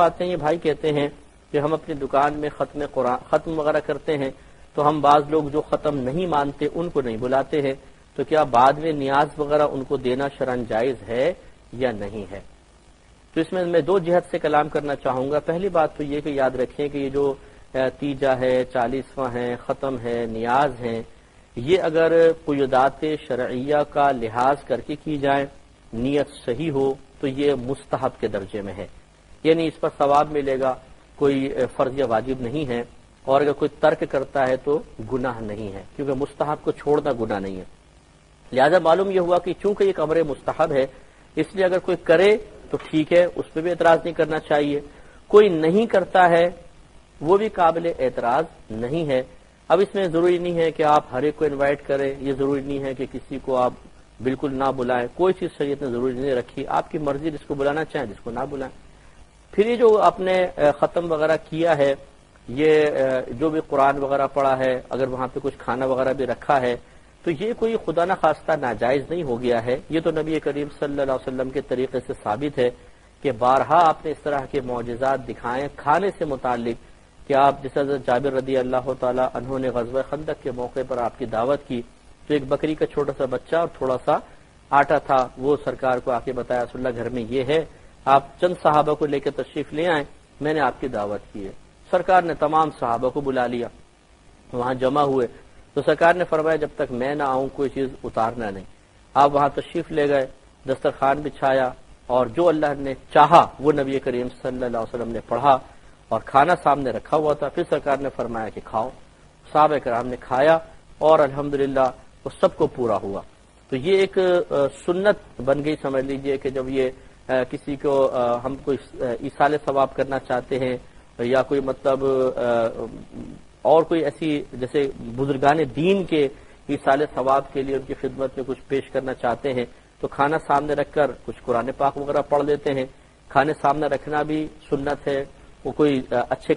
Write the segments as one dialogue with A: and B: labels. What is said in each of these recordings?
A: آتے ہیں، یہ بھائی کہتے ہیں کہ ہم اپنی دکان میں ختم وغیرہ کرتے ہیں تو ہم بعض لوگ جو ختم نہیں مانتے ان کو نہیں بلاتے ہیں، تو کیا بعد میں نیاز وغیرہ ان کو دینا شرعاً جائز ہے یا نہیں ہے؟ تو اس میں دو جہت سے کلام کرنا چاہوں گا۔ پہلی بات تو یہ کہ یاد رکھیں کہ یہ جو تیجا ہے، 40واں ہے، ختم ہے، نیاز ہیں، یہ اگر قیودات شرعیہ کا لحاظ کر کے کی جائے، نیت صحیح ہو تو یہ مستحب کے درجے میں ہے، یعنی اس پر ثواب ملے گا، کوئی فرض یا واجب نہیں ہے، اور اگر کوئی ترک کرتا ہے تو گناہ نہیں ہے، کیونکہ مستحب کو چھوڑنا گناہ نہیں ہے۔ لہذا معلوم یہ ہوا کہ چونکہ یہ امر مستحب ہے، اس لیے اگر کوئی کرے تو ٹھیک ہے، اس پہ بھی اعتراض نہیں کرنا چاہیے، کوئی نہیں کرتا ہے وہ بھی قابل اعتراض نہیں ہے۔ اب اس میں ضروری نہیں ہے کہ آپ ہر ایک کو انوائٹ کریں، یہ ضروری نہیں ہے کہ کسی کو آپ بالکل نہ بلائیں، کوئی چیز شریعت نے ضروری نہیں رکھی، آپ کی مرضی، جس کو بلانا چاہیں جس کو نہ بلائیں۔ پھر یہ جو آپ نے ختم وغیرہ کیا ہے، یہ جو بھی قرآن وغیرہ پڑھا ہے، اگر وہاں پہ کچھ کھانا وغیرہ بھی رکھا ہے تو یہ کوئی خدا نہ خواستہ ناجائز نہیں ہو گیا ہے، یہ تو نبی کریم صلی اللہ علیہ وسلم کے طریقے سے ثابت ہے کہ بارہا آپ نے اس طرح کے معجزات دکھائیں کھانے سے متعلق، کہ آپ جس حضرت جابر رضی اللہ تعالی عنہ نے غزوہ خندق کے موقع پر آپ کی دعوت کی تو ایک بکری کا چھوٹا سا بچہ اور تھوڑا سا آٹا تھا، وہ سرکار کو آ کے بتایا رسول اللہ گھر میں یہ ہے، آپ چند صحابہ کو لے کے تشریف لے آئیں، میں نے آپ کی دعوت کی ہے۔ سرکار نے تمام صحابہ کو بلا لیا، وہاں جمع ہوئے، تو سرکار نے فرمایا جب تک میں نہ آؤں کوئی چیز اتارنا نہیں۔ آپ وہاں تشریف لے گئے، دسترخوان بچھایا، اور جو اللہ نے چاہا وہ نبی کریم صلی اللہ علیہ وسلم نے پڑھا، اور کھانا سامنے رکھا ہوا تھا، پھر سرکار نے فرمایا کہ کھاؤ، صحابہ کرام نے کھایا اور الحمدللہ وہ سب کو پورا ہوا۔ تو یہ ایک سنت بن گئی، سمجھ لیجئے کہ جب یہ کسی کو ہم کوئی ایصال ثواب کرنا چاہتے ہیں، یا کوئی مطلب اور کوئی ایسی جیسے بزرگان دین کے ایصال ثواب کے لیے ان کی خدمت میں کچھ پیش کرنا چاہتے ہیں، تو کھانا سامنے رکھ کر کچھ قرآن پاک وغیرہ پڑھ لیتے ہیں۔ کھانے سامنے رکھنا بھی سنت ہے، وہ کوئی اچھے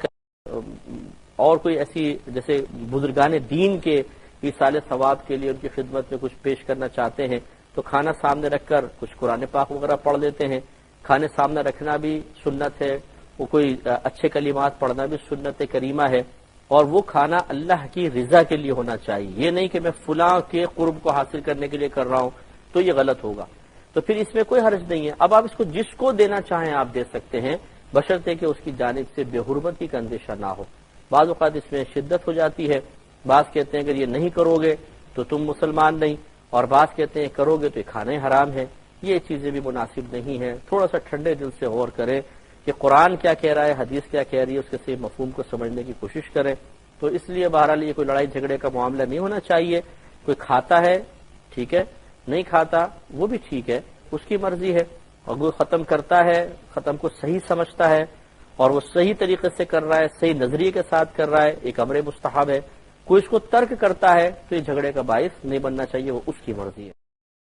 A: اور کوئی ایسی جیسے بزرگان دین کے ایصال ثواب کے لیے ان کی خدمت میں کچھ پیش کرنا چاہتے ہیں، تو کھانا سامنے رکھ کر کچھ قرآن پاک وغیرہ پڑھ لیتے ہیں۔ کھانے سامنے رکھنا بھی سنت ہے، وہ کوئی اچھے کلمات پڑھنا بھی سنت کریمہ ہے، اور وہ کھانا اللہ کی رضا کے لیے ہونا چاہیے، یہ نہیں کہ میں فلاں کے قرب کو حاصل کرنے کے لیے کر رہا ہوں، تو یہ غلط ہوگا۔ تو پھر اس میں کوئی حرج نہیں ہے، اب آپ اس کو جس کو دینا چاہیں آپ دے سکتے ہیں، بشرطے کہ اس کی جانب سے بے حرمتی کا اندیشہ نہ ہو۔ بعض اوقات اس میں شدت ہو جاتی ہے، بعض کہتے ہیں اگر یہ نہیں کرو گے تو تم مسلمان نہیں، اور بعض کہتے ہیں کرو گے تو یہ کھانا حرام ہے، یہ چیزیں بھی مناسب نہیں ہیں۔ تھوڑا سا ٹھنڈے دل سے غور کریں کہ قرآن کیا کہہ رہا ہے، حدیث کیا کہہ رہی ہے، اس کے صحیح مفہوم کو سمجھنے کی کوشش کریں۔ تو اس لیے بہرحال یہ کوئی لڑائی جھگڑے کا معاملہ نہیں ہونا چاہیے، کوئی کھاتا ہے ٹھیک ہے، نہیں کھاتا وہ بھی ٹھیک ہے، اس کی مرضی ہے، اور کوئی ختم کرتا ہے، ختم کو صحیح سمجھتا ہے اور وہ صحیح طریقے سے کر رہا ہے، صحیح نظریے کے ساتھ کر رہا ہے، ایک امر مستحب ہے، کوئی اس کو ترک کرتا ہے تو یہ جھگڑے کا باعث نہیں بننا چاہیے، وہ اس کی مرضی ہے۔